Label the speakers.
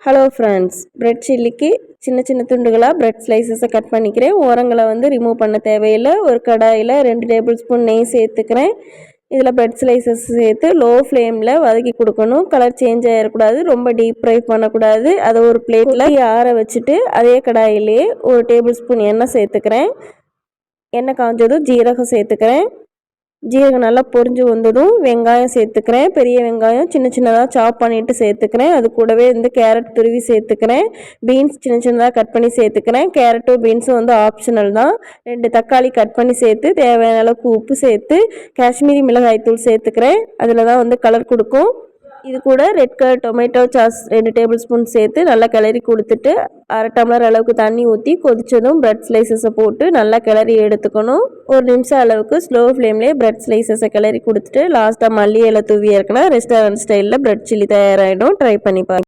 Speaker 1: Hello friends, bread சில்லிக்கு சின்ன சின்ன துண்டுகளாக பிரெட் ஸ்லைசஸை கட் பண்ணிக்கிறேன். ஓரங்களை ரிமூவ் பண்ண தேவையில்லை. ஒரு கடாயில் 2 டேபிள் ஸ்பூன் நெய் சேர்த்துக்கிறேன். இதில் பிரெட் ஸ்லைசஸ் சேர்த்து லோ ஃப்ளேமில் வதக்கி கொடுக்கணும். கலர் சேஞ்ச் ஆகிடக்கூடாது, ரொம்ப டீப் ஃப்ரை பண்ணக்கூடாது. அதை ஒரு பிளேட்டில் ஆற வச்சுட்டு அதே கடாயிலே ஒரு டேபிள் ஸ்பூன் எண்ணெய் சேர்த்துக்கிறேன். எண்ணெய் காஞ்சதும் ஜீரகம் சேர்த்துக்கிறேன். ஜீரகம் நல்லா பொரிஞ்சு வந்ததும் வெங்காயம் சேர்த்துக்கிறேன். பெரிய வெங்காயம் சின்ன சின்னதாக சாப் பண்ணிவிட்டு சேர்த்துக்கிறேன். அது கூடவே கேரட் துருவி சேர்த்துக்கிறேன். பீன்ஸ் சின்ன சின்னதாக கட் பண்ணி சேர்த்துக்கிறேன். கேரட்டும் பீன்ஸும் ஆப்ஷனல் தான். 2 தக்காளி கட் பண்ணி சேர்த்து தேவையான அளவுக்கு உப்பு சேர்த்து காஷ்மீரி மிளகாய் தூள் சேர்த்துக்கிறேன். அதில் தான் கலர் கொடுக்கும். இது கூட red colour tomato sauce 2 table spoon சேர்த்து நல்லா கிளறி கொடுத்துட்டு அரை டம்ளர் அளவுக்கு தண்ணி ஊற்றி கொதிச்சதும் பிரெட் ஸ்லைசஸை போட்டு நல்லா கிளறி எடுத்துக்கணும். 1 நிமிஷம் அளவுக்கு ஸ்லோ ஃப்ளேம்லேயே பிரெட் ஸ்லைசஸை கிளறி கொடுத்துட்டு லாஸ்ட்டாக மல்லி இலை தூவி இறக்குனா ரெஸ்டாரண்ட் ஸ்டைலில் பிரெட் சில்லி தயாராகிடும். ட்ரை பண்ணி பாருங்க.